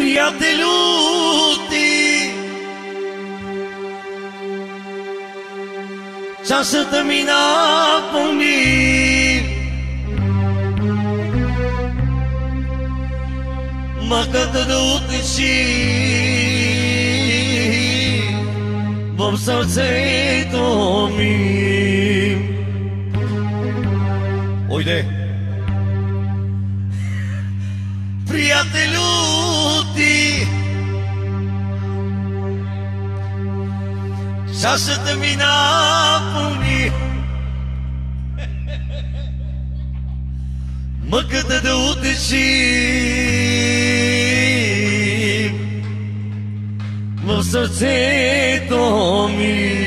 Приятелю ти, чашата ми напълни, мъката да утеши в сърцето ми. Ойде! Приятелю ти, чашата ми напълни, мъката да утеши в сърцето ми.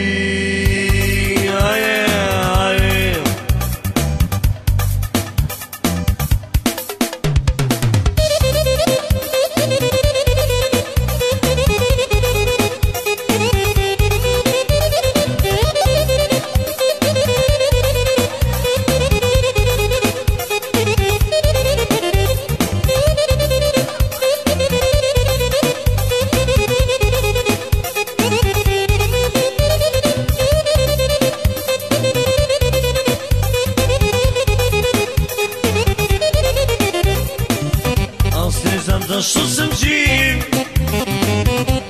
Защо съм жив?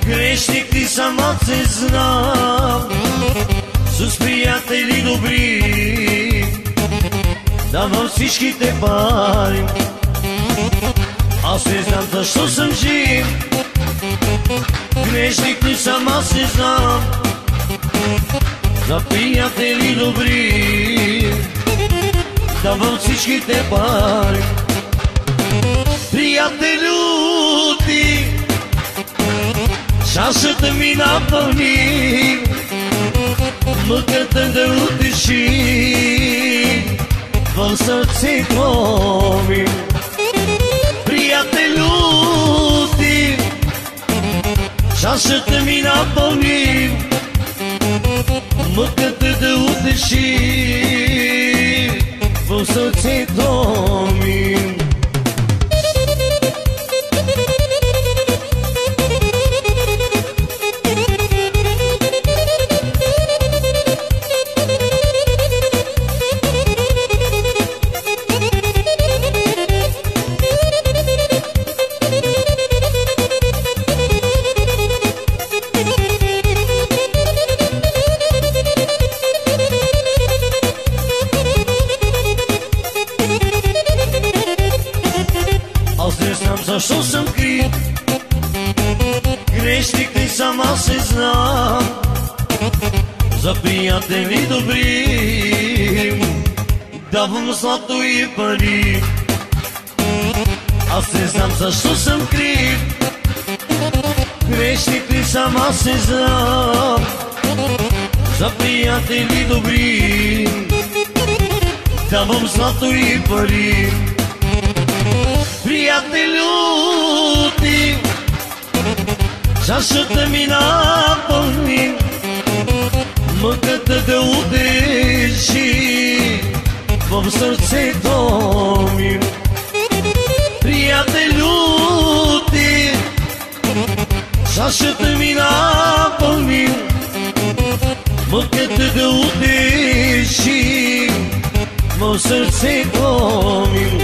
Грешник ти сама се знам, с приятели добри давам всичките пари. Аз не знам защо съм жив. Грешник ти сама се знам, за приятели добри давам всичките пари. Приятелю ти, чашата ми напълни, мъката да утеши в сърцето ми. Приятелю ти, чашата ми напълни, мъката да утеши в сърцето ми. Аз не знам защо съм крив, грешник не сама се знам, за приятели добри давам злато и пари. Аз не знам защо съм крив, грешник не сама се знам, за приятели добри давам злато и пари. Приятелю ти, чашата ми напълни, мъката да утеши в сърцето ми. Приятелю ти, чашата ми напълни, мъката да утеши в сърцето ми.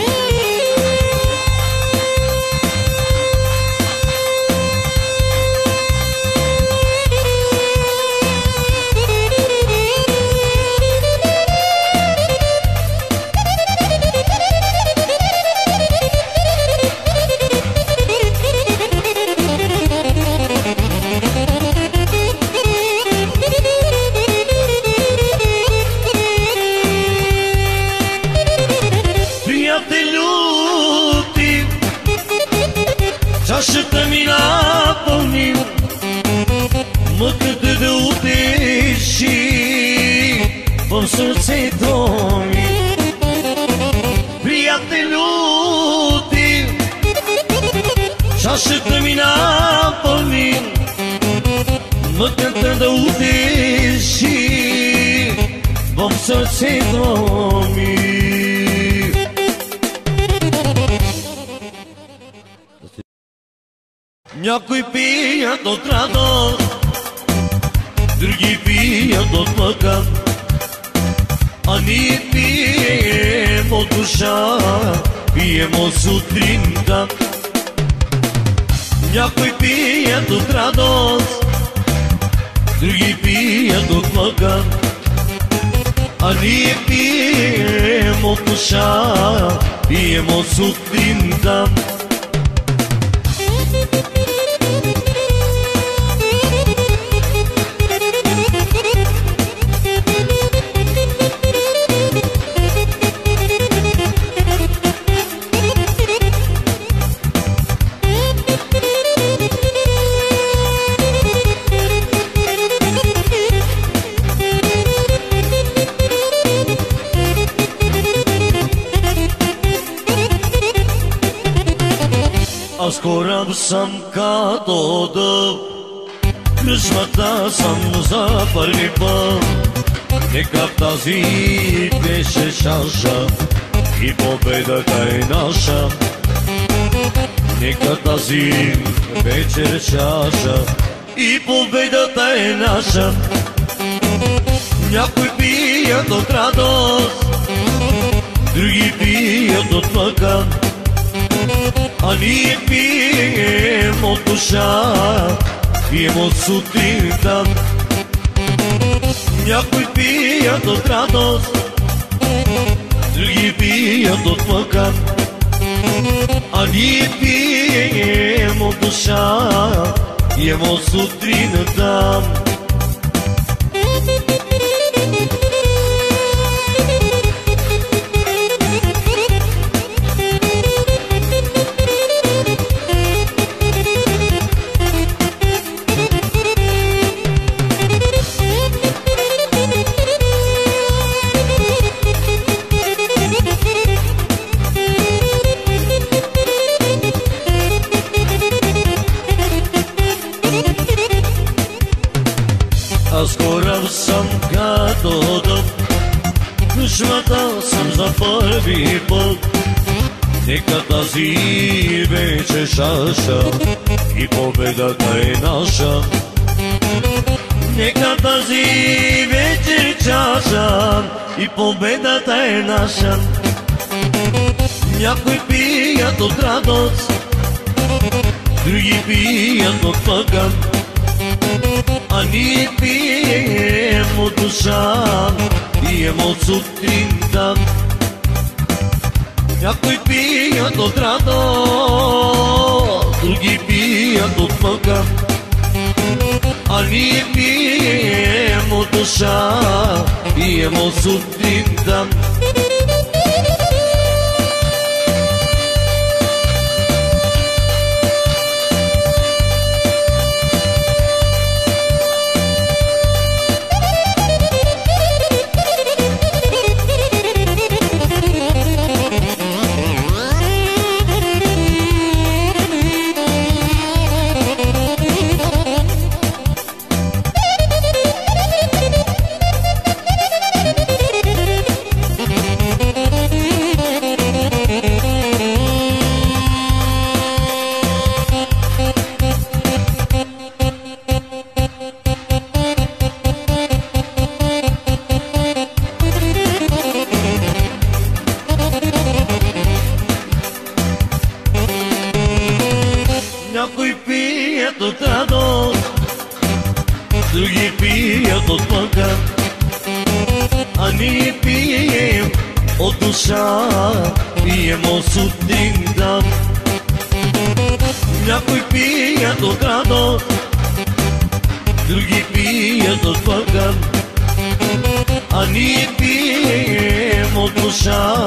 Чашата ми напълни, мъката да утеши в сърцето ми. Приятелю ти, чашата ми напълни, мъката да утеши в сърцето ми. Някой пият от радост, други пият от мъка, а ние пием от душа, пием от сутринта. Някой пият от радост, други пият от мъка, а ние пием от душа, пием от сутринта. Аз кораб съм като дъб, кръчмата съм за първи път. Нека тази беше чаша и победата е наша. Нека тази вечер чаша и победата е наша. Някой пият от радост, други пият от мъка, а ние пием от душа, пием от сутринта. Някой пият от радост, други пият от мъка, а ние пием от душа, пием от сутринта. Аз кораб съм като дъб, кръчмата съм за първи път. Нека тази вече чаша и победата е наша. Нека тази вече чаша и победата е наша. Някой пият от радост, други пият от мъка, а ние пием от душа, пием от сутринта. Някой пият от радост, други пият от мъка, а ние пием от душа, пием от сутринта. Някой пият от радост, други пият от мъка, а ние пием от душа, пием от сутринта. Някой пият от радост, други пият от мъка, а ние пием от душа,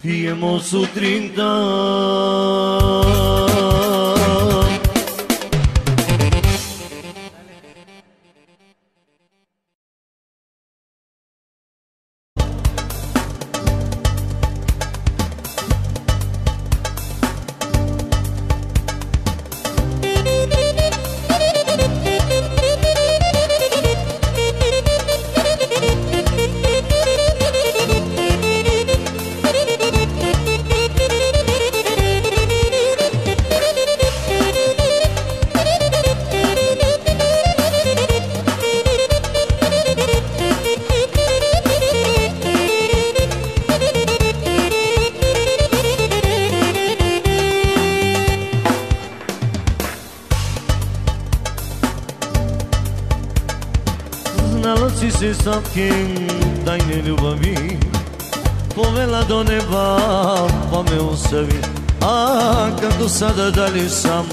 пием от сутринта. si slatkim tajne ljubavi, povela do neba pa me ostavi. A kako sada dalje sam,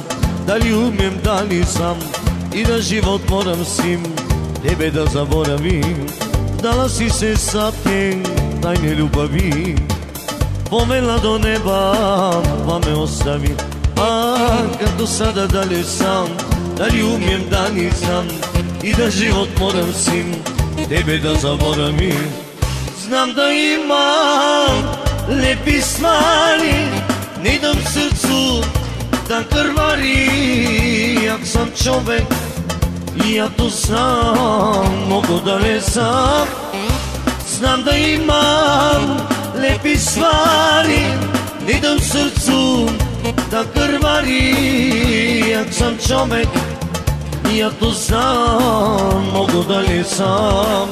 da li umijem, da li sam, i da život moram sim tebe da zaboravim. Dala si se slatkim tajne ljubavi, povela do neba pa me ostavi. A kako sada dalje sam, da li umijem, da li sam, i da život moram sim tebe da zaboravim. Znam da imam lepi stvari, ne dam srcu da krvari. Jak sam čovek, ja to znam, mogu da ne sam. Znam da imam lepi stvari, ne dam srcu da krvari. Jak sam čovek, ja to znam, mogu da ne sam.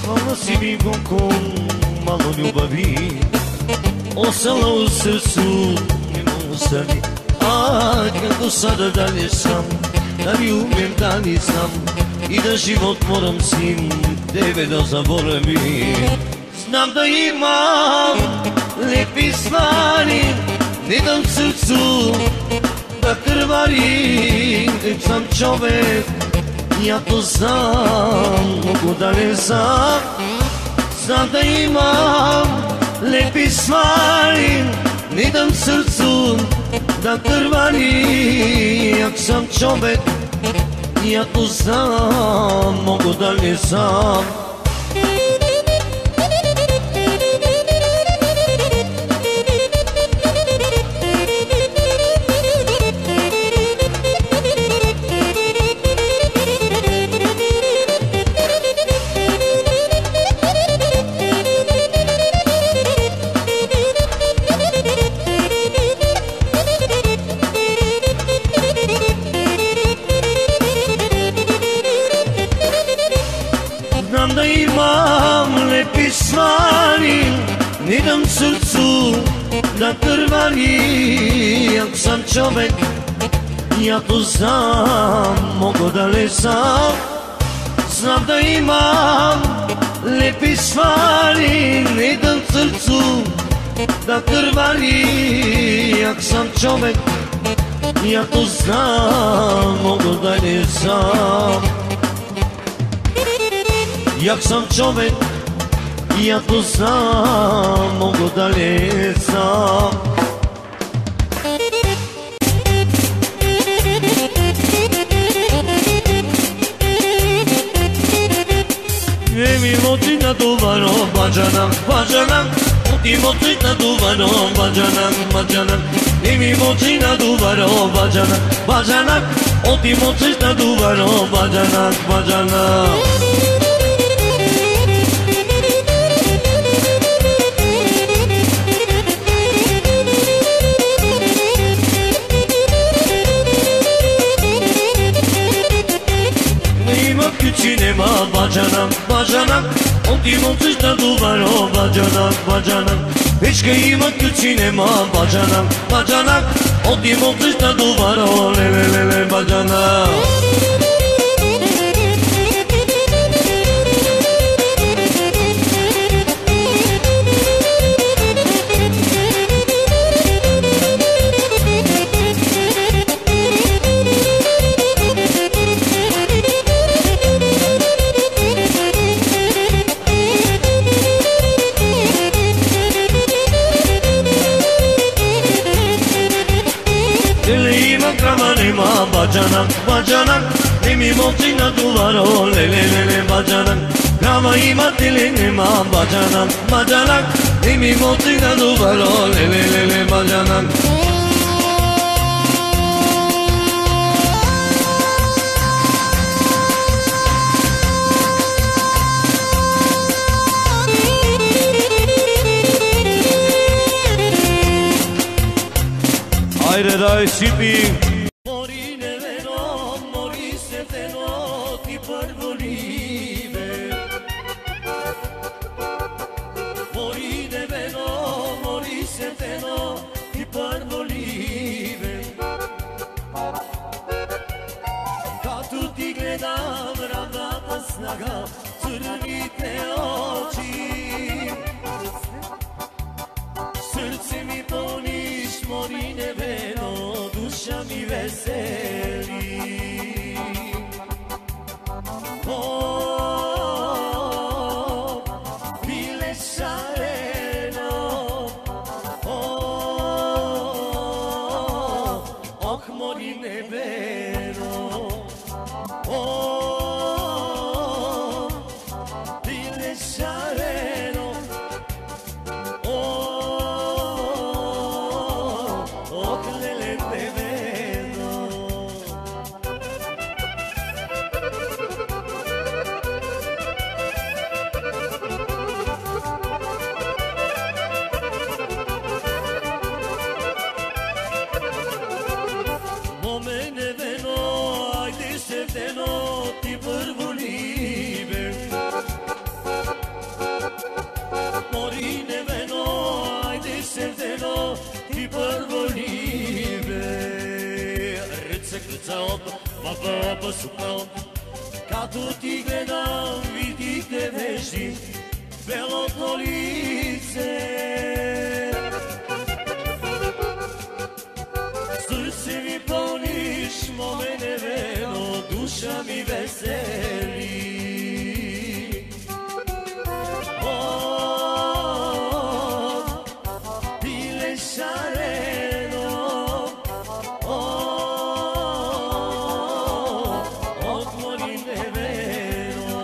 Hvala si mi con malo ljubavi, ostala u srcu ne ostavi. A kako sada dalje sam, da li umijem, da li sam, i da život moram sim tebe da zaboravim. Znam da imam lepi stvari, ne dam srcu da krvari. Nek sam čovek, ja to znam, mogu da ne znam. Znam da imam lepi stvari, ne dam srcu da krvari. Jak sam čovek, ja to znam, mogu da ne znam. Znam da imam lepi stvari, ne dam srcu da krvari. Jak sam čovek, ja to znam, mogu da ne sam. Znam da imam lepi stvari, ne dam srcu da krvari. Jak sam čovek, ja to znam, mogu da ne sam. Jak sam čovek, ja to znam, mogu dalje sam. Ne mi moći na duvarom, bađanak, bađanak, ti moći na duvarom, bađanak, bađanak. Ne mi moći na duvarom, bađanak, bađanak, ti moći na duvarom, bađanak, bađanak. Nema bađanak, bađanak, ti moćiš na duvarom, bađanak, bađanak. Već kad ima kući nema bađanak, bađanak, ti moćiš na duvarom, le le le le bađanak. Nema bađanak, bađanak, ne mi moći na duvaro, le le le le bađanak. Krava imati li nema bađanak, bađanak, ne mi moći na duvaro, le le le le bađanak. Ajde daj si mi. Mori neveno, mori se veno, ti prvolive. Mori neveno, mori se veno, ti prvolive. Kad tu ti gledam, ravnata snaga, crnite oči. Srce mi poniš, mori neveno, duša mi veseli. Bile šareno, ok mori neveno, bile šareno, ok lele neveno. Mome neveno, ajde se veno, ti prvolive. Mori neveno, ajde se veno, ti prvolive. Rce krca op, papa suka op. Kad tu ti gledam, vidite veži, belo to lice. Srce mi poniš, mome neveno, duša mi veseli. Bile šareno, odmori neveno,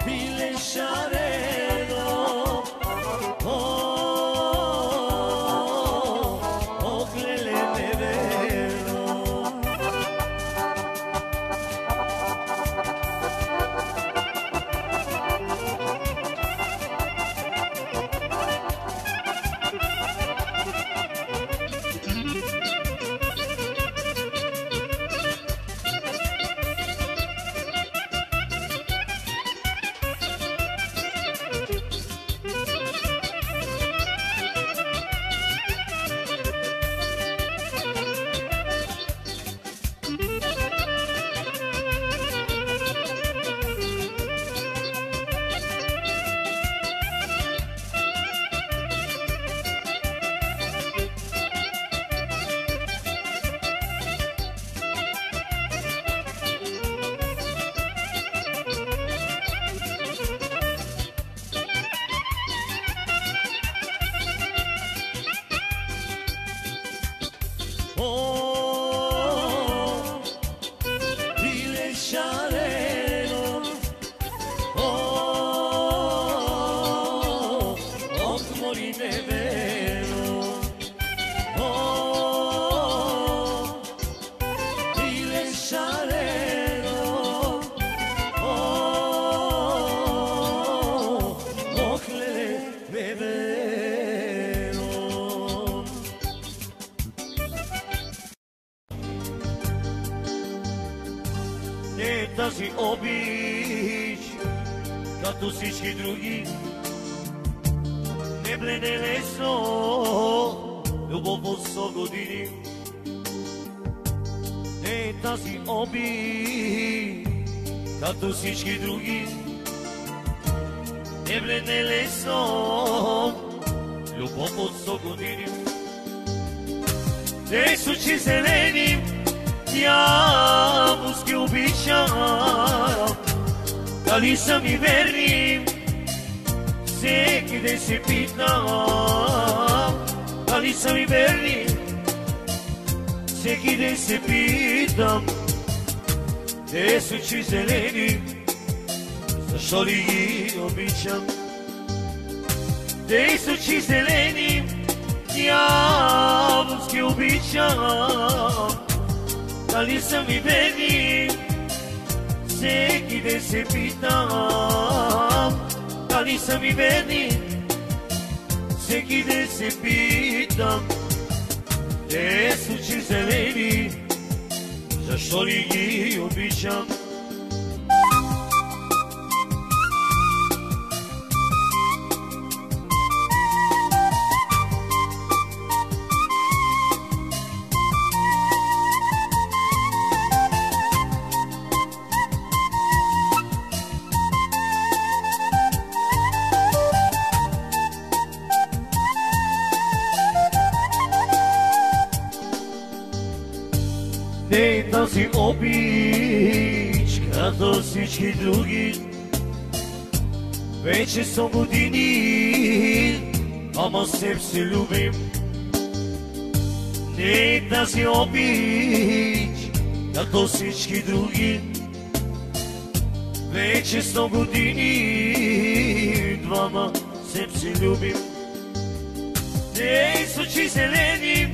bile šareno, oglele neveno. Bile šareno, odmori neveno, bile šareno, ohlele neveno. Не тази обич, като всички други, не блене лесно, любов от 100 години. Не тази обич, като всички други, не блене лесно, любов от 100 години. Те с очи зелени, дяволски обичам, дали са ми верни, всеки ден се питам, дали са ми верни, всеки ден се питам, те с очи зелени, защо ли ги обичам? Те с очи зелени, дяволски обичам, дали са ми верни, всеки ден се питам, дали са ми верни, всеки ден се питам, те с очи зелени, защо ли ги обичам? Не е тази обич, като всички други. Вече 100 години, ама себ се любим. Не е тази обич, като всички други. Вече 100 години, двама себ се любим. Не е с очи зелени,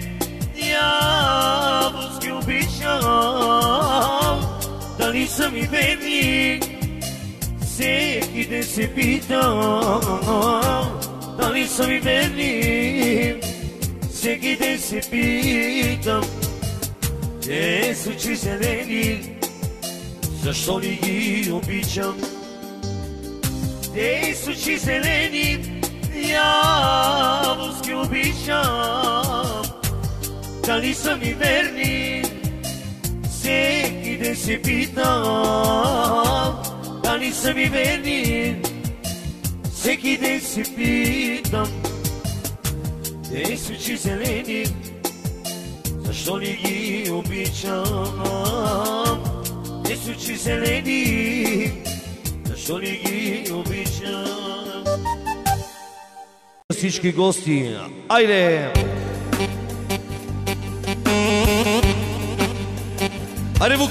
ябълски обичам, дали са ми верни, всеки ден се питам, дали са ми верни, всеки ден се питам, те с очи зелени, защо ли ги обичам? Те с очи зелени, ябълски обичам, дали са ми верни, всеки ден се питам, дали са ми верни, всеки ден се питам, те с очи зелени, защо ли ги обичам? Те с очи зелени, защо ли ги обичам? Всички гости, айде! Айде, Вук!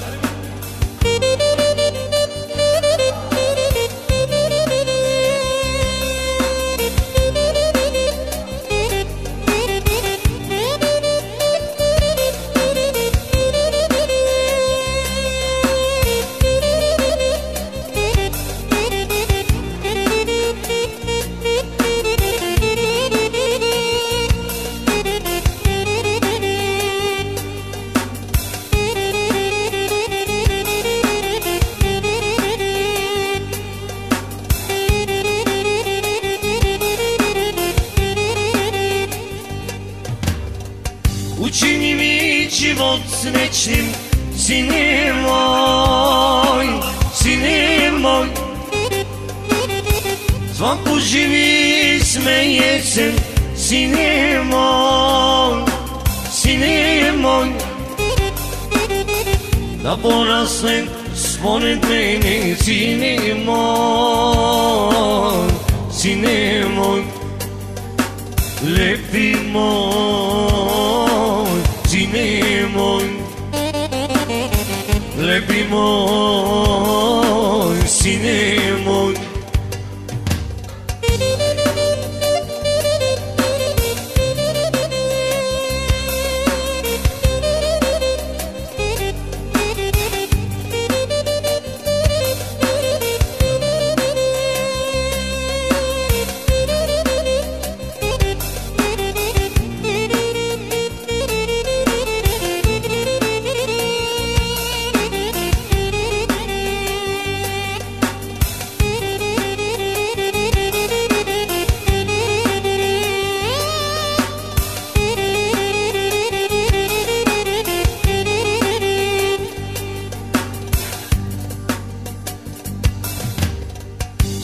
Учини ми живот с вечним, сине мой, Звънко живи смеесен, сине мой, да пораснем според мене, сине мой, лепи мой, сине мой, лепи мой, сине мой.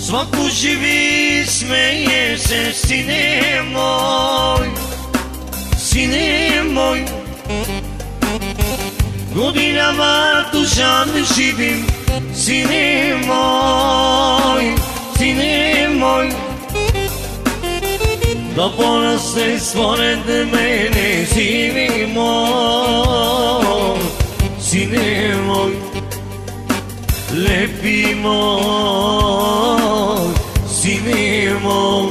Звънко живи смее се, сине мой, годинява душа не живим, сине мой, да порасне според мене, сине мой, лепи мой, сине мой,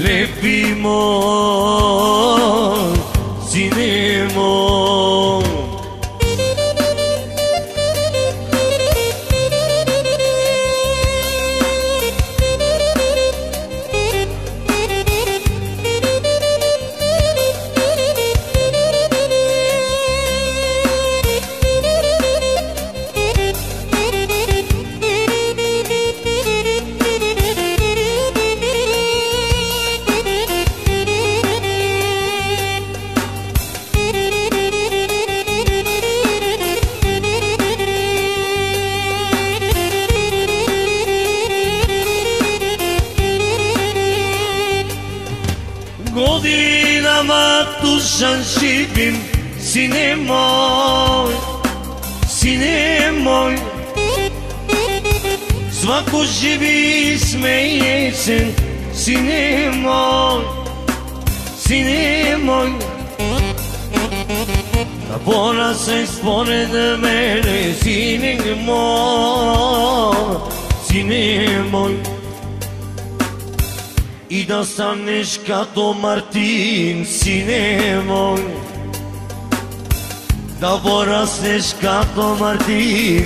лепи мой, сине мой. duša živim, sine moj, sine moj. Svako živi i smeje se, sine moj, sine moj. Da pora se ispred mene, sine moj, sine moj. I da staneš kao Martin, sine moj. Da porasteš kao Martin,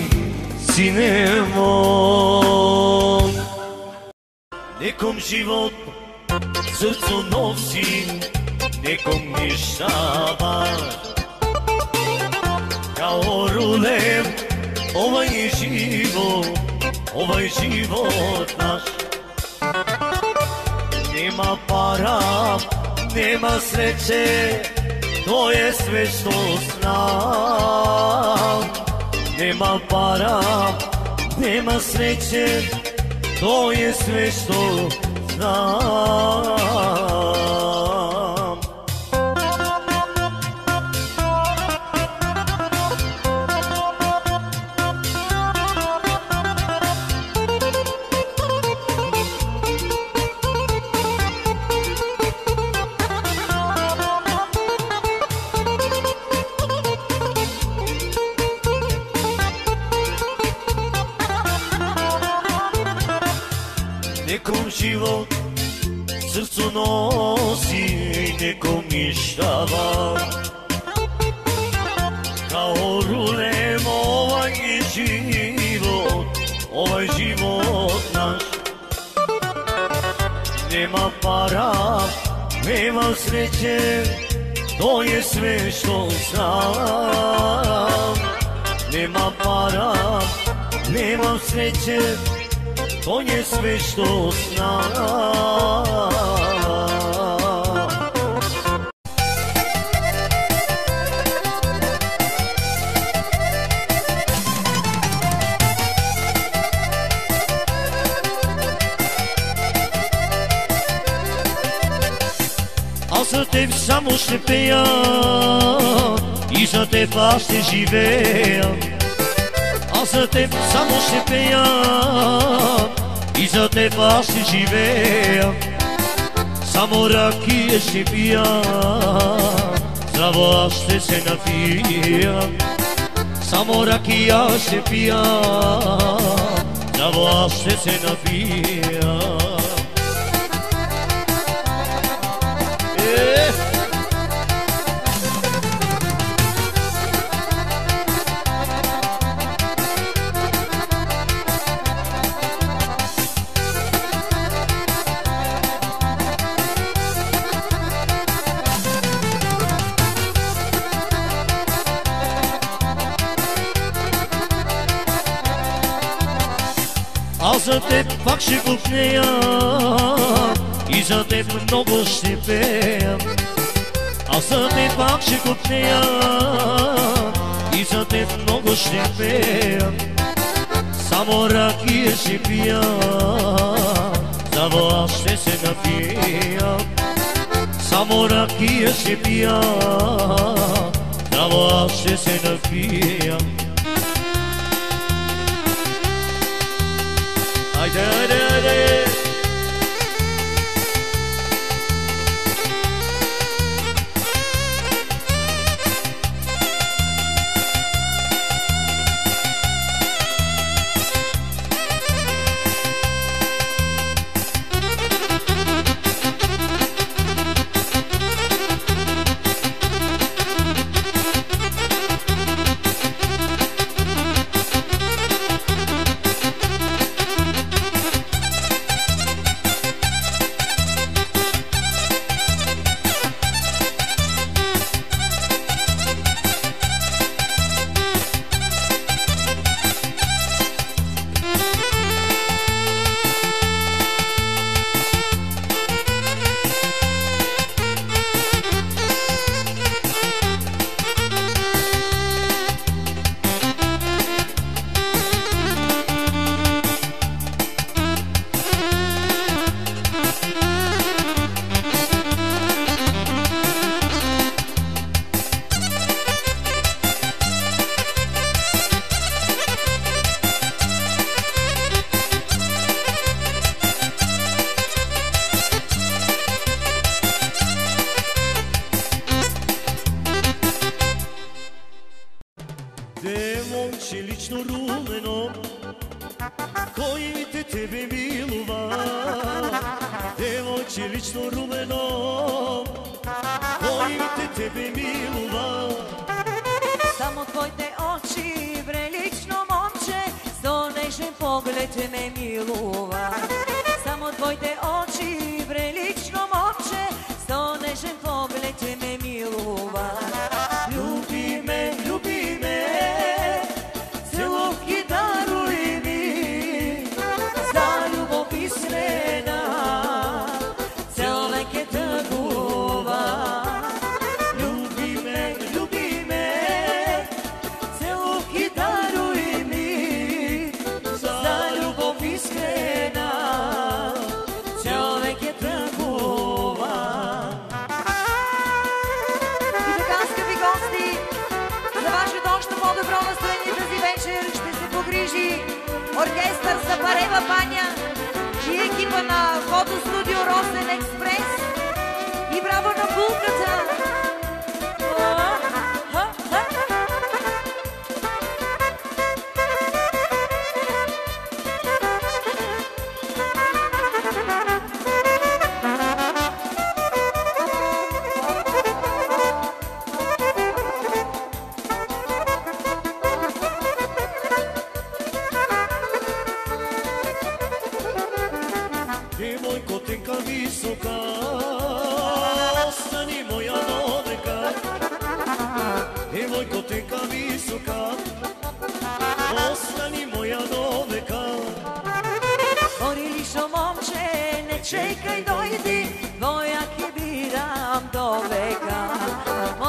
sine moj. Nekom život srcu nosi, nekom ništava. Kao rulem ovaj život naš. Nema para, nema sreće, to je sve što znam. Nema para, nema sreće, to je sve što znam. Nekom život srcu nosi, nekom ništava. Kao rulem ovaj život naš. Nema para, nema sreće, to je sve što znam. Nema para, nema sreće, to je sve što znam. Аз за теб само ще пея и за теб аз ще живея. Аз за теб само ще пея и за теб аз ще живея. Само ракия ще пия, здраво аз ще се напия. Само ракия ще пия, здраво аз ще се напия. Аз за теб пак ще купнея и за теб много ще пея. Аз за теб пак ще купнея и за теб много ще пея. Само ракия ще пия, здраво аз ще се напия. Само ракия ще пия, здраво аз ще се напия. Haydi haydi haydi. Девойче лично румено, коите тебе милува. Девойче лично румено, коите тебе милува. Само твоите очи, врелично момче, со нежен поглед ме милува. Само твоите очи, врелично момче, со нежен поглед ме милува. Люби ме, целувки даруй ми, за любов искрена, цел век е тъгува. Люби ме, целувки даруй ми, за любов искрена, цел век е тъгува. И така, скъпи гости, за вашето още по-добро настроение тази вечер ще се погрижи оркестър Сапарева баня и екипа на фотостудио Росен Експрес. И браво на булката! Девойко тенка висока, остани моя довека. Девойко тенка висока, остани моя довека. Орилишо момче, не чекай, дойди, твоя ке бидам до века.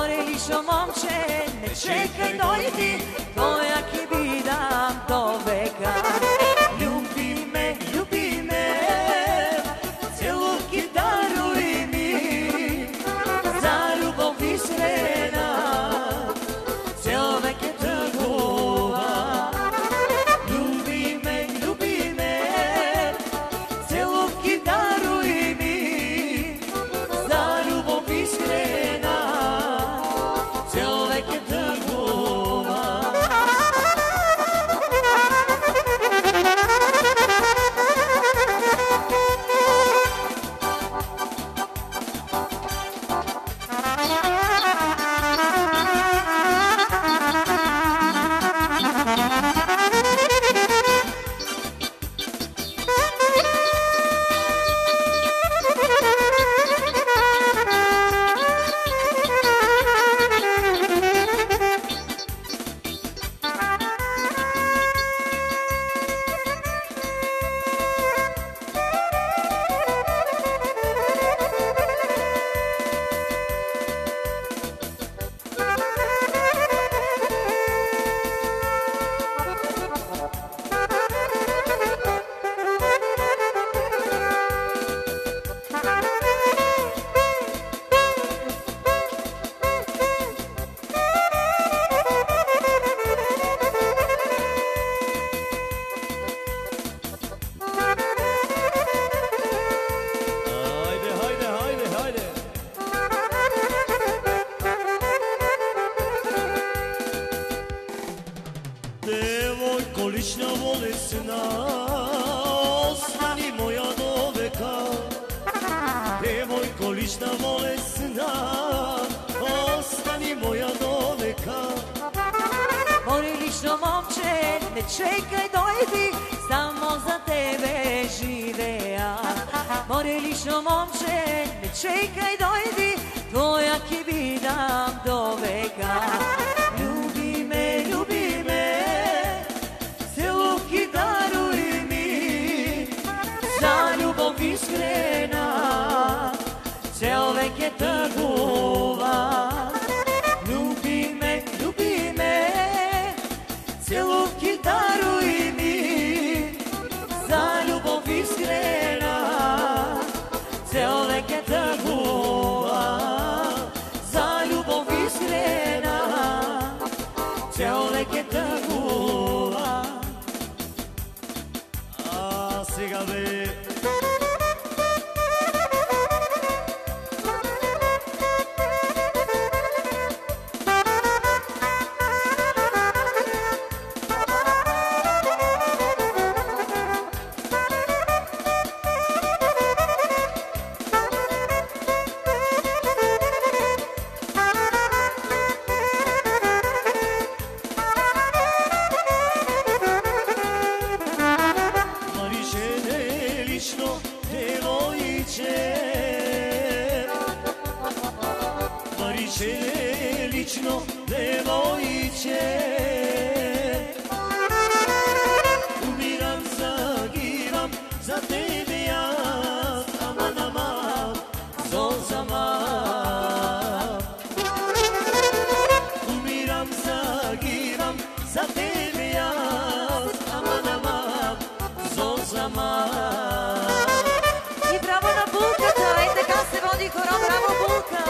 Орилишо момче, не чекай, дойди, твоя ке бидам до века. Люби ме, целувки даруй ми, за любов искрена, цел век е тъгува. Люби ме, целувки даруй ми, за любов искрена, цел век е тъгува. Девойко лична волесна, остани моя довека. Девойко лична волесна, остани моя довека. Орилишо момче, не чекай, дойди, само за тебе живея. Орилишо момче, не чекай, дойди, твоя ке бидам до века. Люби ме, целувки даруй ми, за любов искрена, цел век е тъгува. Люби ме, целувки даруй ми, за любов искрена, цел век е тъгува. За любов искрена, цел век е тъгува. Сега бе. vječno devojče. Umiram, zagiram za tebe ja, aman, aman, zozama. Umiram, zagiram za tebe ja, aman, aman, zozama. И браво на булката, и така се води хора, браво булка.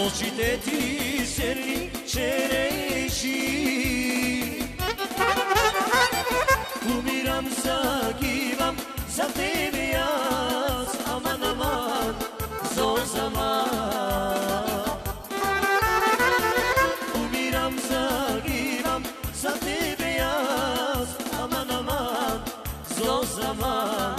Очите ти серни череши, умирам, загивам за тебе аз, аман, аман, зозама. Умирам, загивам за тебе аз, аман, аман, зозама.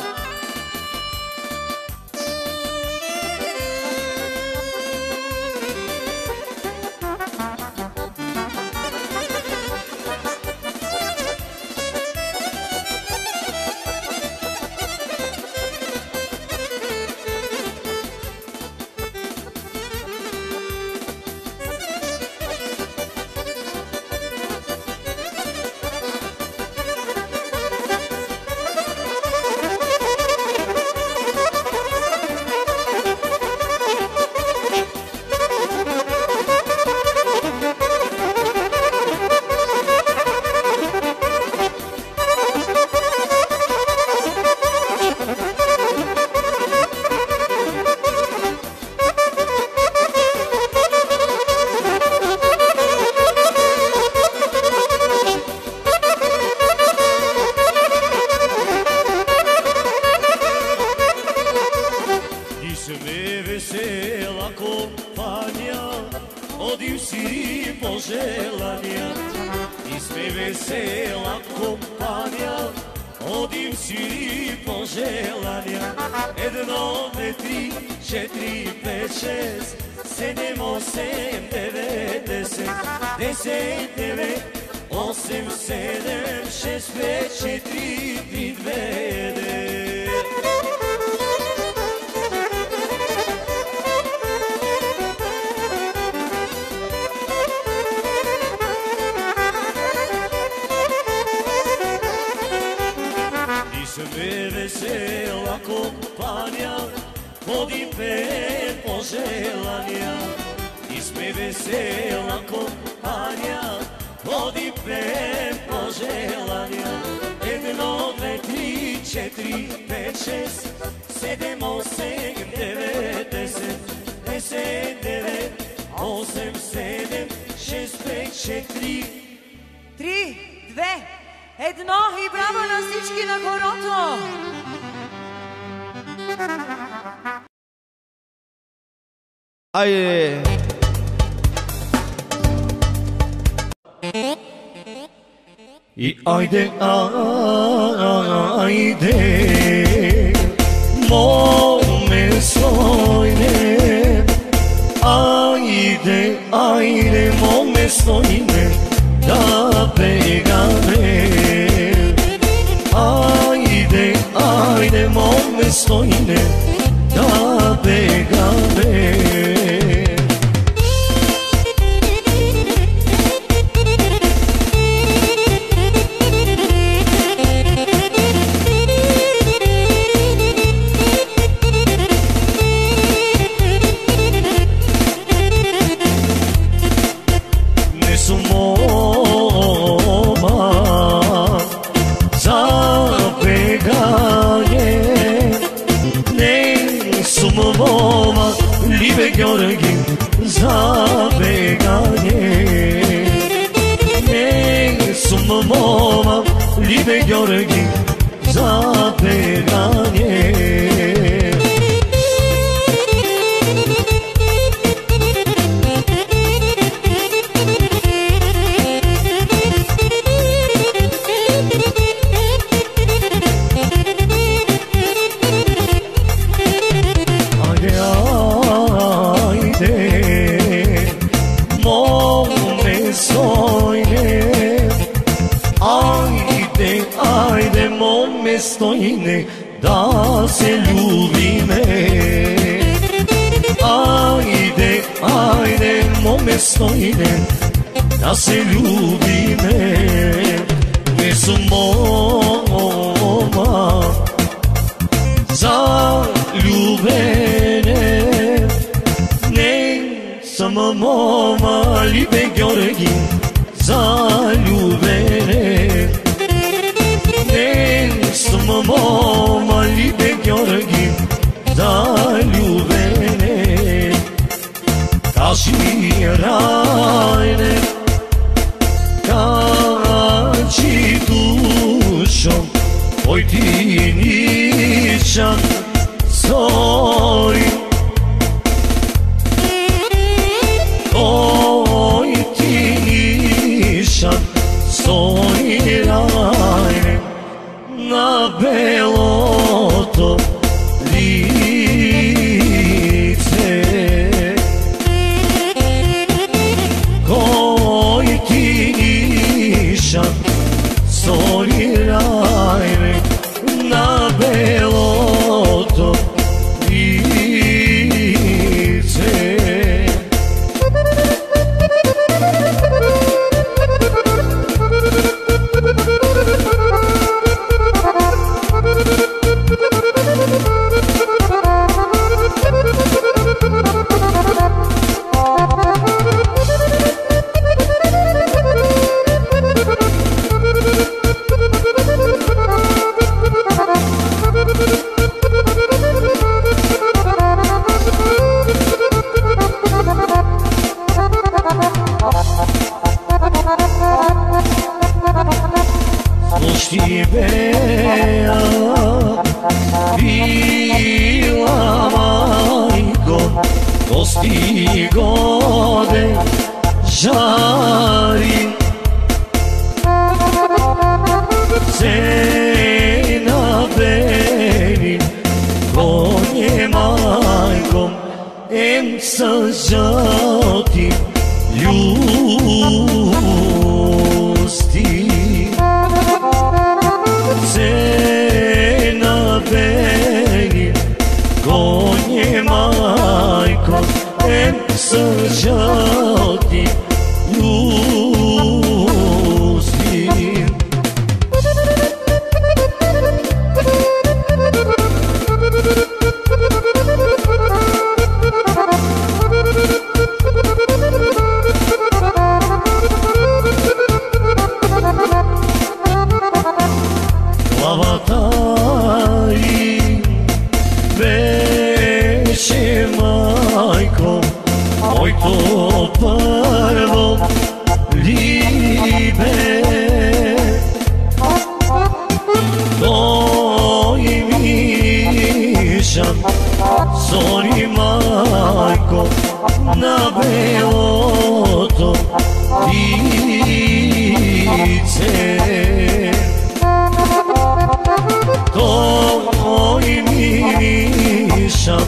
Айде! И айде, айде, моме стойне, айде, айде, моме стойне, да бегаме. Айде, айде, моме стойне, да бегаме. Gheorghe, zabeganie. Ne sum moma, libe Gheorghe, zabeganie. mome stojne. Ajde, ajde mome stojne, da se ljubime. Ajde, ajde mome stojne, da se ljubime. Gdje su moma zaljubene, ne samo moma libe Georgi zaljubene, ne samo moma libe Georgi zaljubene. Kaži rajne, kaži dušom, oj ti ničan stoji. Oj ti nišan stoji rajne, na beloto lice. Koji ti nišan stoji rajne, na beloto lice. Slušti Bea, bila majko, dosti gode žari. Cena beni, konje majkom, em sa žati ljusti. Cena beni, konje majko, em sa žati ljusti. Glavatai beše majko, oj to prvo libe. Toj mišan zori majko, na beloto lice. Toj mišan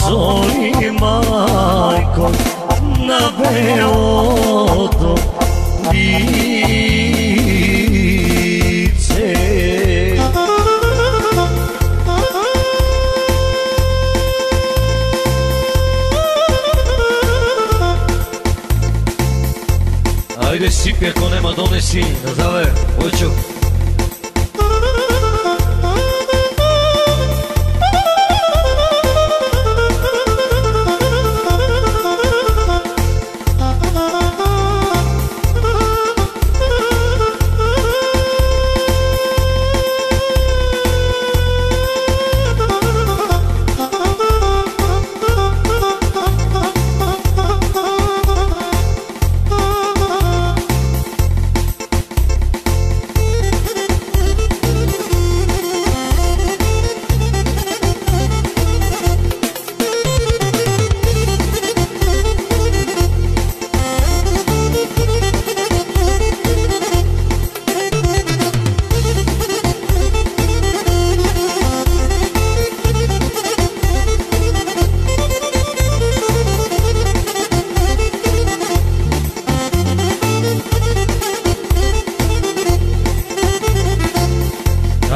zori majko, na beloto lice. Ajde sipi, ako nema donesi, da zave, hoću.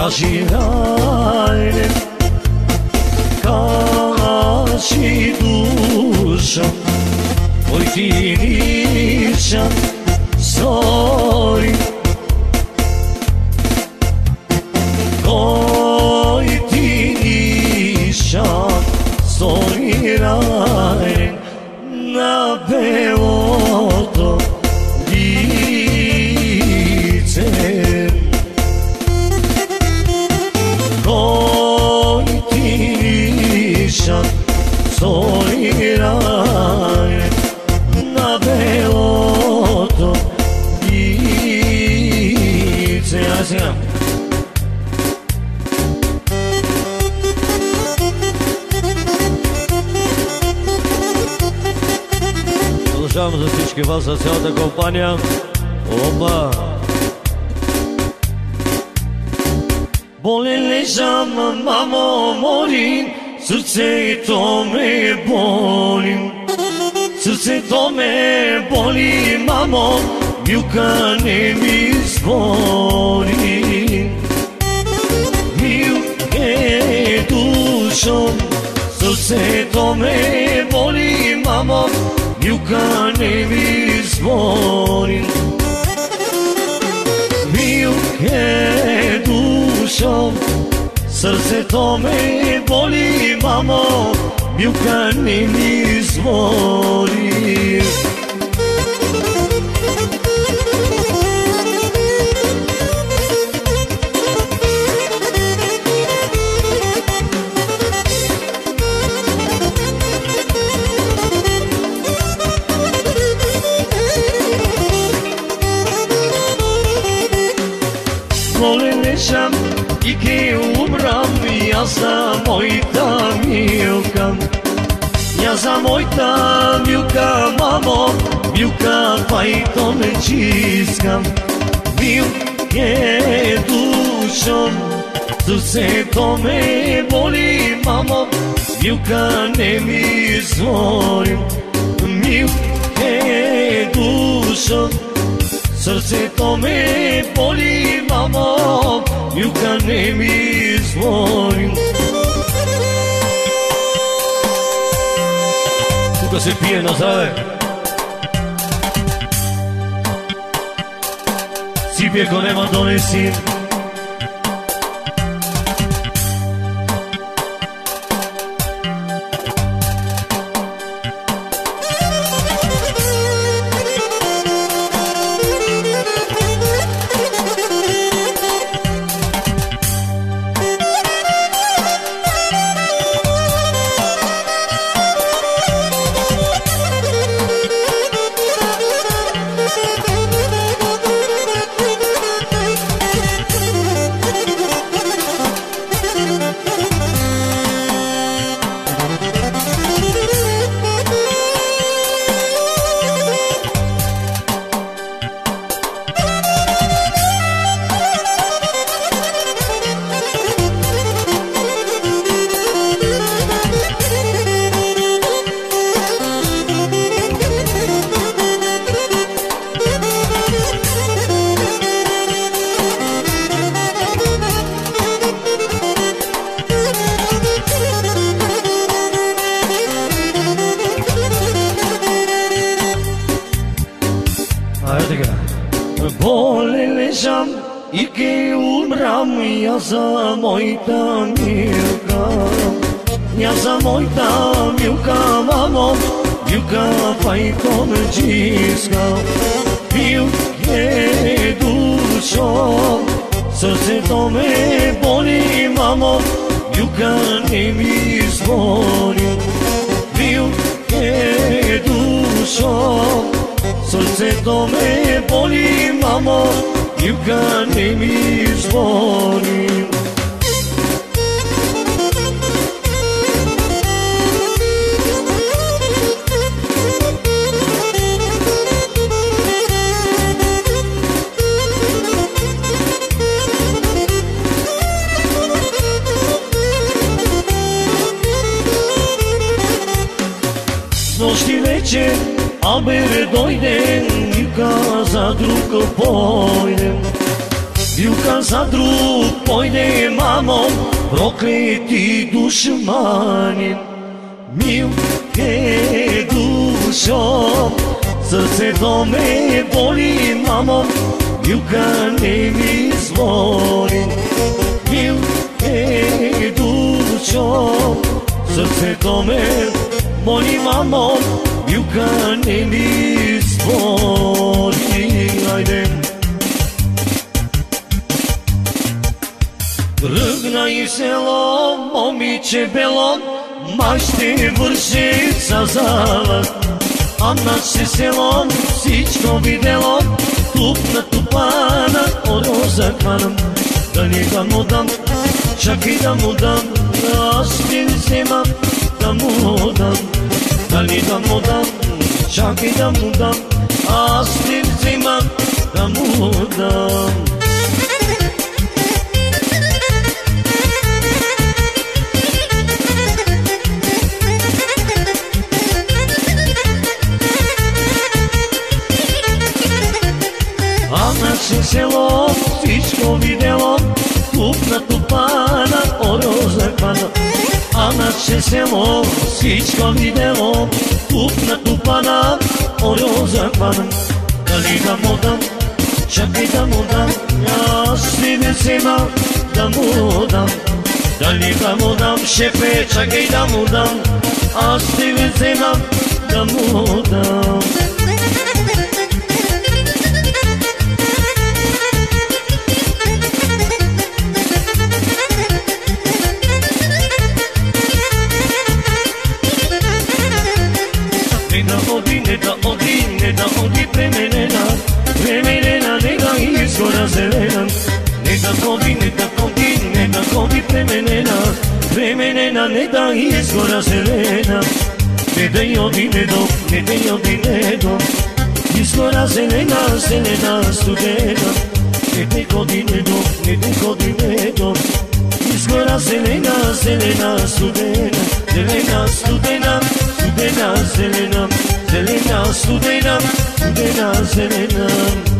Кажи, хайде, кажи душа, ой ти ниша, зори. Ой ти ниша, зори раен на белото лице. Ой ти ниша, зори раен на белото лице. А сега продължавам за всички вас, за цялата компания. Опа! Болен лежам, мамо, молим, сърцето ме боли. Сърцето ме боли, мамо, милка не ми звони. Милке душо, сърцето ме боли, мамо, милка не ми звони. Милке душо, сърцето ме боли, мамо, милка не ми звони. Болен лежам и ке умрам, я за моята милка. Я за моята милка, мамо, милка, твоето не чискам. Милке душо, сърцето ме боли, мамо, милка не ми звони. Милке душо, сърцето ме боли, мамо, милка не ми звони. Тука се пие на здраве. Сипи, ако нема, донеси. Болен лежам и ке умрам, я за моята милка. Я за моята милка, мамо, милка, твоето не чиска. Милке душо, сърцето ме боли, мамо, милка не ми звони. Милке душо, сърцето ме боли, мамо, милка не ми звони. Нощи вече Абер дойде и каза друг пойдем. Билка за друг пойде, мамо, проклети душманин. Милке душо, сърцето ме боли, мамо, Милка не ми звони. Милке душо, сърцето ме боли, мамо, Милка не ми звони. Айде. Тръгна и село, момиче бело, май ще върши за завод. А наше село всичко видело, туп на тупана, ороза хванам. Дали да му дам, чакай да му дам, аз ще вземам да му дам. Дали да му дам, чакай да му дам, аз ще вземам да му дам. Наше село всичко видело, туп на тупана, ороза хвана. А наше село всичко видело, туп на тупана, ороза хвана. Дали да му дам, чакай да му дам, аз ще не взема да му дам. Дали да му дам, шефе, чакай да му дам, аз ще не взема да му дам. Не да ходи пременена, пременена, не да изгора зелена. Не да ходи, не да ходи, не да ходи пременена, пременена, не да изгора зелена. Не да йоди, не до, не да йоди, не до, изгора зелена, зелена студена. Не да ходи, не до, не да ходи, не до, изгора зелена, зелена студена. Зелена студена, студена зелена. Zelena, studena, studena, zelena.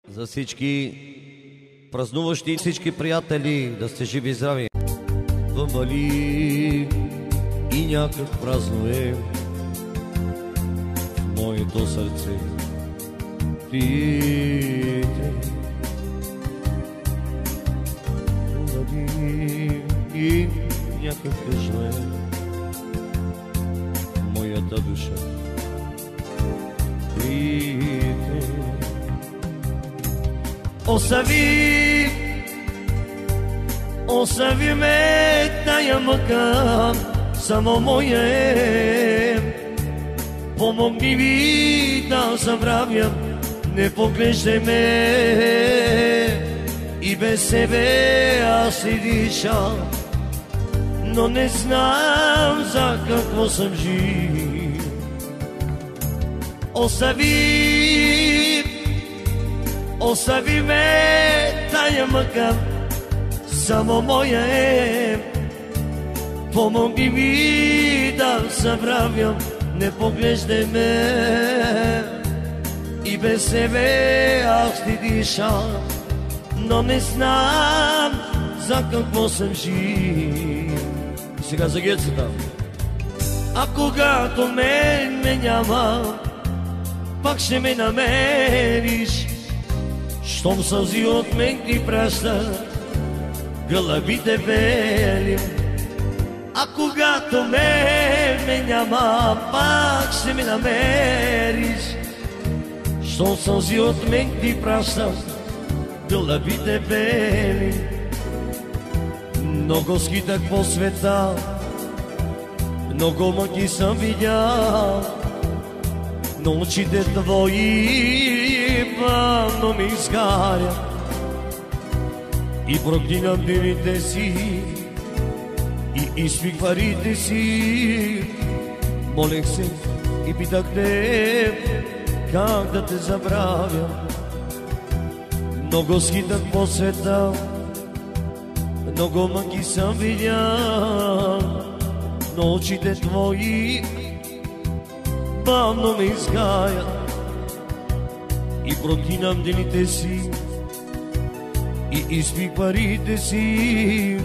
За всички празнуващи, всички приятели, да сте живи и здрави. В Бали и някак празнуе в моето сърце пиете. В Бали и някак празнуе моята душа пиете. Остави ме тая мъка, само моя е. Помогни ми да забравя, не поглеждай ме. И без себе аз си диша, но не знам за какво съм жив. Остави ме тая мъка, само моя е. Помогни ми да забравям, не поглеждай ме. И без себе аз ти диша, но не знам за какво съм жив. Сега за гецата. А когато мен ме няма, пак ще ме намериш. Щом сълзи от мен ти праща, гълъбите белим. А когато ме няма, пак ще ме намериш. Що сълзи от мен ти пращам, гълъбите бели. Много скитах по света, много мъки съм видял, но очите твои пълно ми изгарят. И проклинам дените си, и изпих парите си. Молех се и питах те, как да те забравя. Много скитах по света, много мъки съм видял, но очите твои бавно ме изгаят. И проклинам дените си, и изпих парите си.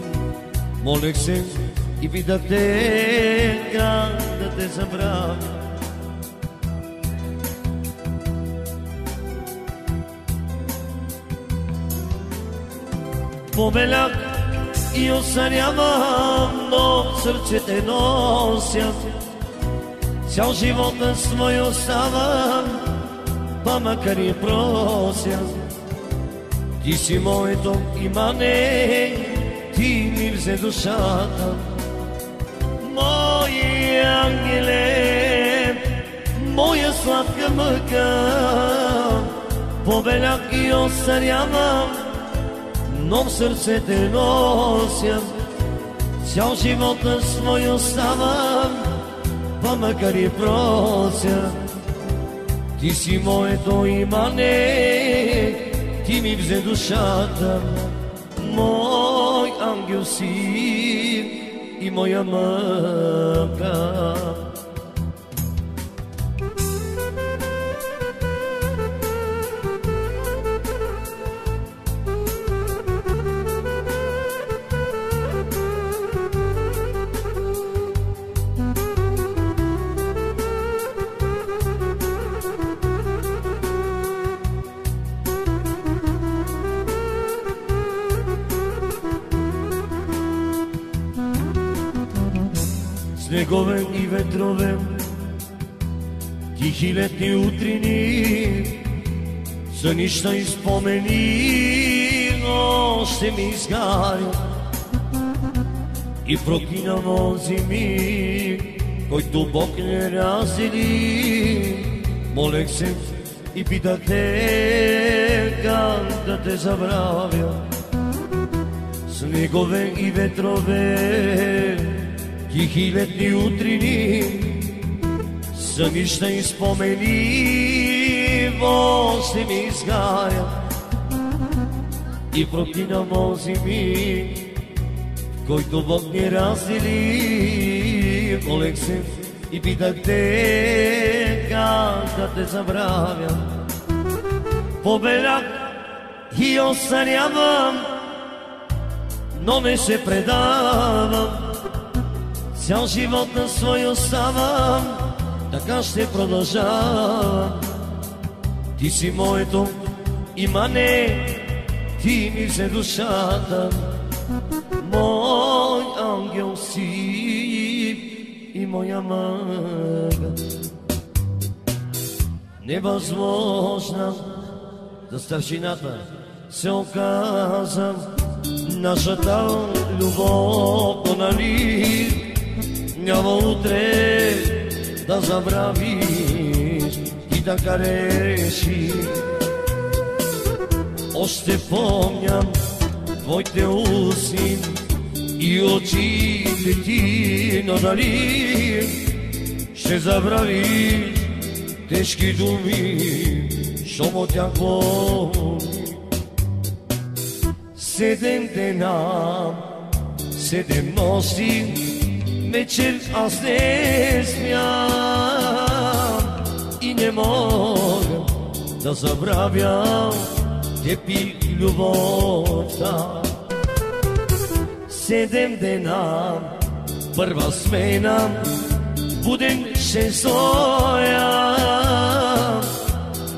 Молех се и питах те, как да те забравя. Побелях и осънявам, но в сърце те нося. Цял живота свой оставам, па макар и прося. Ти си моето имане, ти ми взе душата. Мой ангеле, моя сладка мъка. Побелях и осънявам, но в сърце те нося. Цял живота свой оставам, па макар и прося. Ти си моето имане, ти ми взе душата. Мой ангел си и моя мъка. Снегове и ветрове, тихи летни утрини, сънища и спомени още ми изгарят. И проклинам онзи миг, който Бог не раздели. Молех се и питах те, как да те забравя. Снегове и ветрове, тихи летни утрини, сънища и спомени още ми изгарят. И проклинам онзи миг, в който Бог ни раздели. Молех се и питах те, как да те забравя. Побелях и осънявам, но не се предавам. Цял живот на свой оставам, така ще продължавам. Ти си моето имане, ти ми взе душата. Мой ангел си и моя мъка. Невъзможна за старшината се оказа нашата любов, но нали няма утре да забравиш и да кареши. Още помням твоите устни и очите ти, но дали ще забравиш тежки думи, щом от тях боли. 7 дена, 7 нощи, вечер аз не смям и не мога да забравя теб и любовта. 7 дена, първа смена, буден ще стоя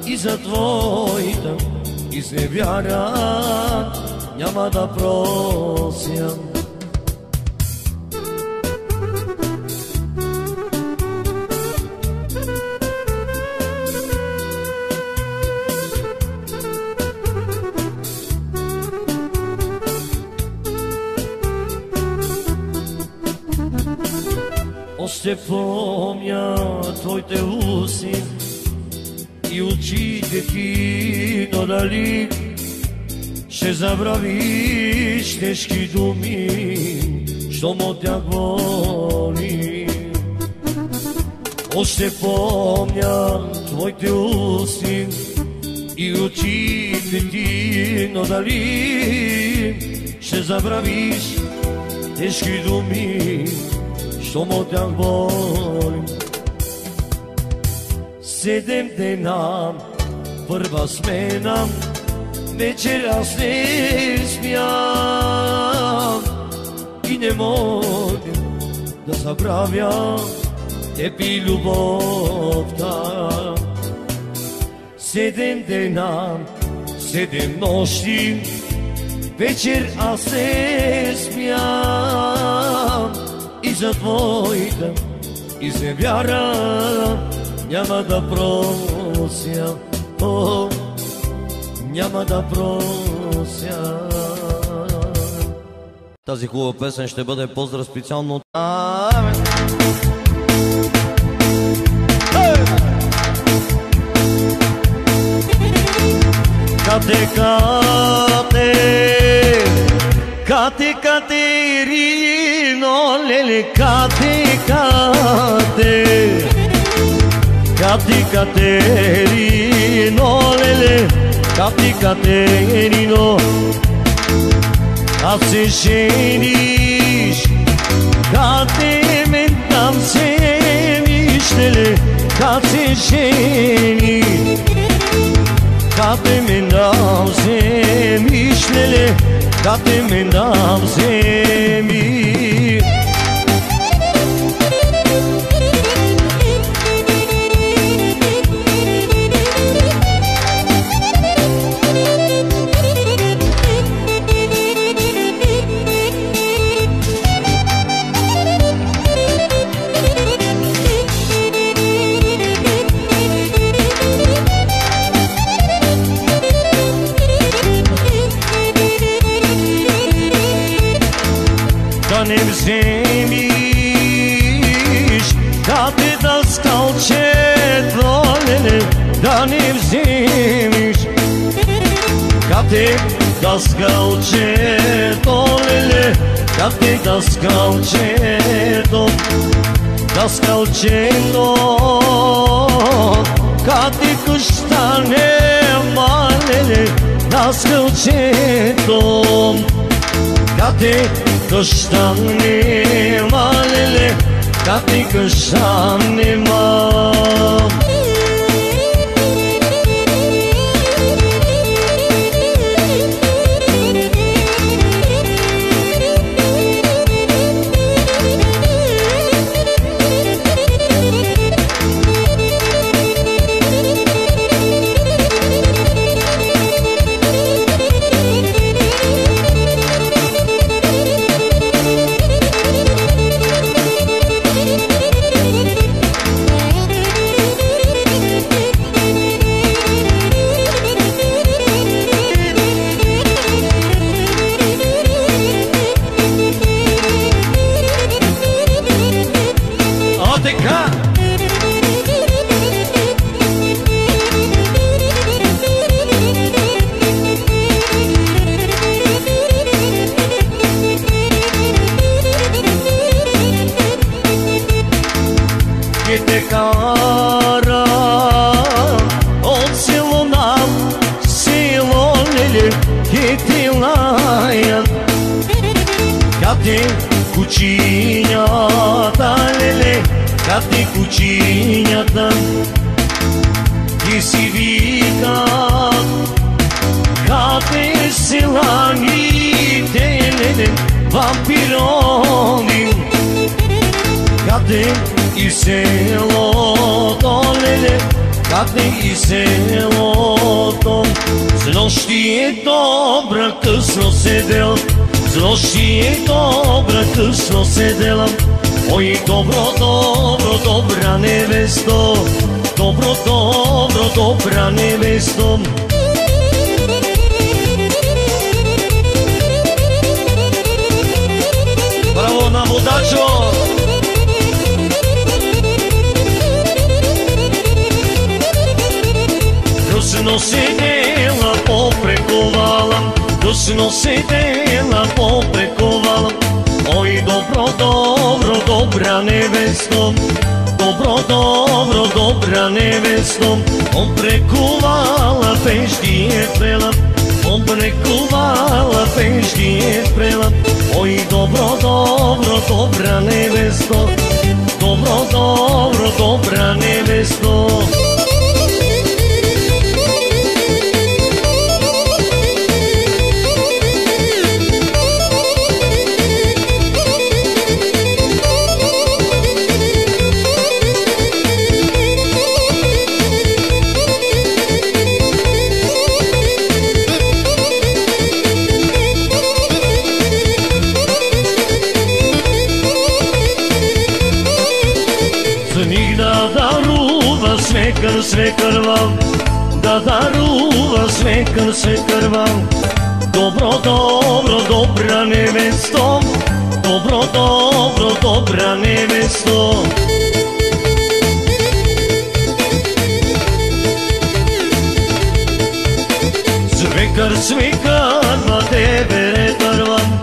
и за твоята изневяра няма да прося. Още помня твоите уси и очите ти, но дали ще забравиш тежки думи, щом от тях боли. Още помня твоите уси и очите ти, но дали ще забравиш тежки думи, щом от тях боли. 7 дена, първа смена, вечер аз не спям и не мога да забравя теб и любовта. 7 дена, 7 нощи, вечер аз не спям и за твоята изневяра няма да прося, о, няма да прося. Тази хубава песен ще бъде поздрав специално от... Кате, кате, Катерино, леле, кате, кате, кате, Катерино, леле, кате, Катерино. Kad se ženiš, kad te men tam seviš, lele, kad se ženiš, kad te men tam seviš, lele, kad te men tam seviš. Да не вземиш, да те даскалчето, леле, да не вземиш, да те даскалчето, леле, да те даскалчето, даскалчето, kad ti kušta nema, lele, даскалчето. Kad ti kušta nema, lele, kad ti kušta nema. Кучинята, леле, как ти кучинята, ти си викат, как те селаните, леле, вампирони, как те и селото, леле, как те и селото. С нощи е добра, късно седел, с нощи е добра, късно седела. Ой, добро, добро, добра невесто, добро, добро, добра невесто. Браво на водачо! Dušno sedela poprekovala, dušno sedela poprekovala. Oj, dobro, dobro, dobra nevesto, dobro, dobro, dobra nevesto. Oprekuvala pešti je prela, oprekuvala pešti je prela. Oj, dobro, dobro, dobra nevesto, dobro, dobro, dobra nevesto. Sve krvav, da daruva sve krvav. Dobro, dobro, dobra nevesto, dobro, dobro, dobra nevesto. Svekar, va devere trvam,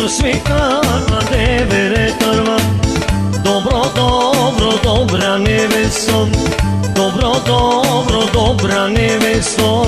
svekar, va devere trvam. Dobro, dobro, dobra nevesto, dobro, dobro, dobra nevesto.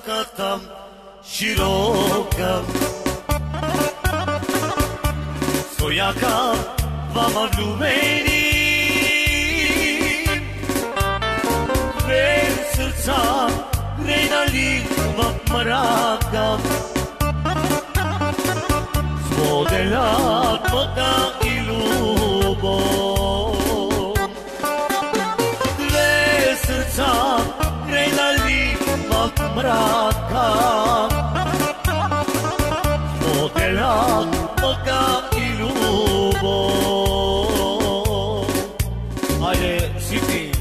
пътека там широка. Стояха двама влюбени, две сърца грейнали в мрака. Споделят мъка и любов. Две сърца грейнали в мрака. Споделят мъка и любов. Айде, всички!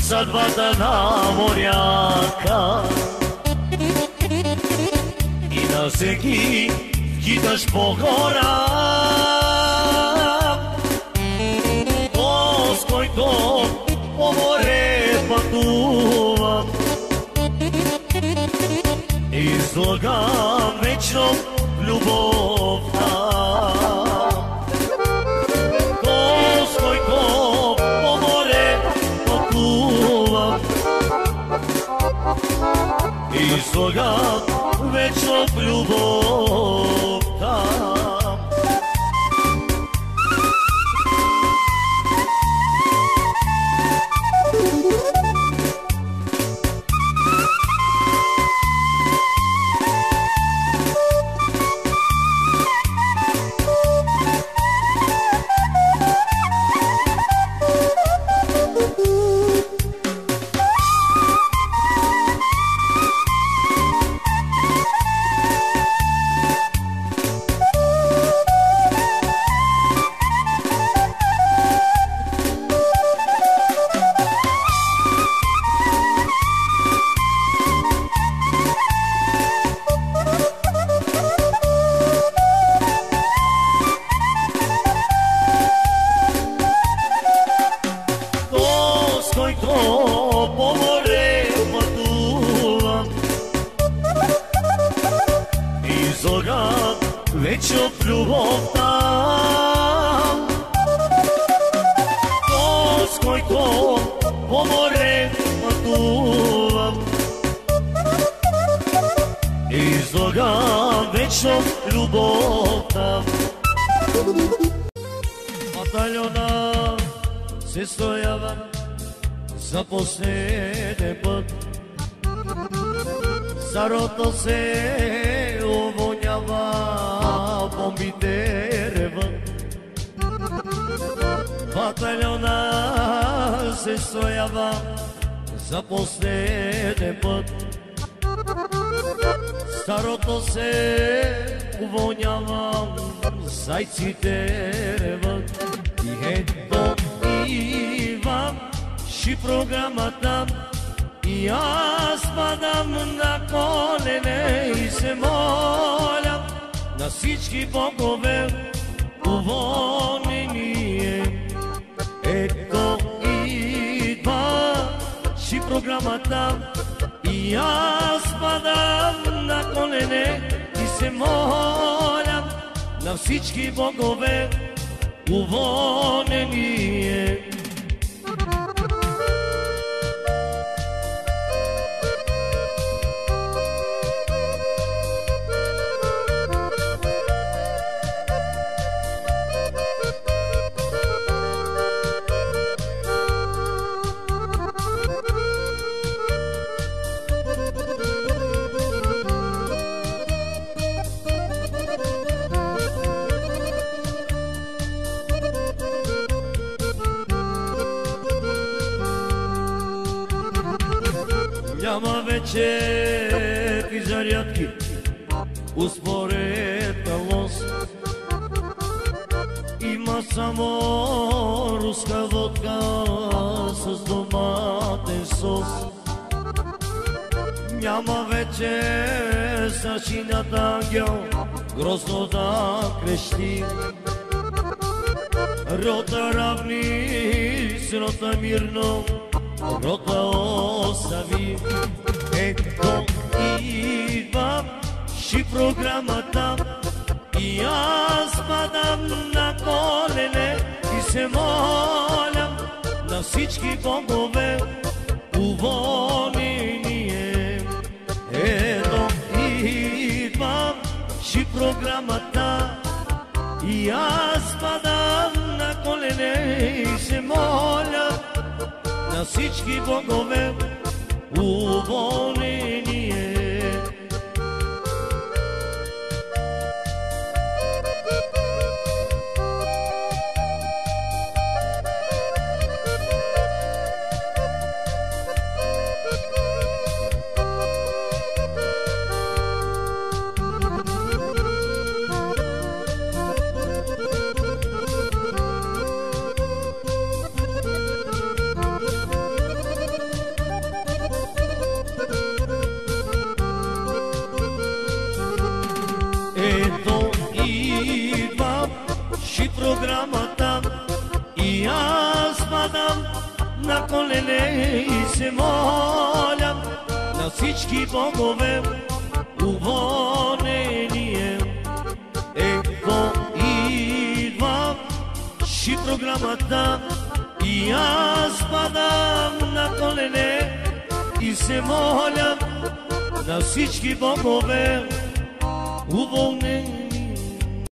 Съдбата на моряка и на всеки киташ по гора, с който по море пътува, излагам вечно любовта. С който по море пътува, излагам вечно любовта. Вечно в любовта, с който по море пътувам, излагам вечно в любовта. Батальона се стоява за последен път, старото се увонява, бомбите реват. Батальона се стоява за последен път, старото се увонява, зайците реват. И ето Иван ши програмата, и аз падам на колене и се моля на всички богове уволнение. Ето идва ши програмата, и аз падам на колене и се моля на всички богове уволнение. Няма вече и зарядки, успоредка лос. Има само руска водка с доматен сос. няма вече сърчината ангел грозно да крещи. Рота равни с рота мирно, рота остави. Ето идвам ши програмата и аз падам на колене и се молям на всички богове уволнение. Ето идвам ши програмата и аз падам на колене и се моля на всички богове уволнение. Ето идвам ши програмата и аз падам на колене и се молям на всички богове уволнение. Ето идвам ши програмата и аз падам на колене и се молям на всички богове уволнение.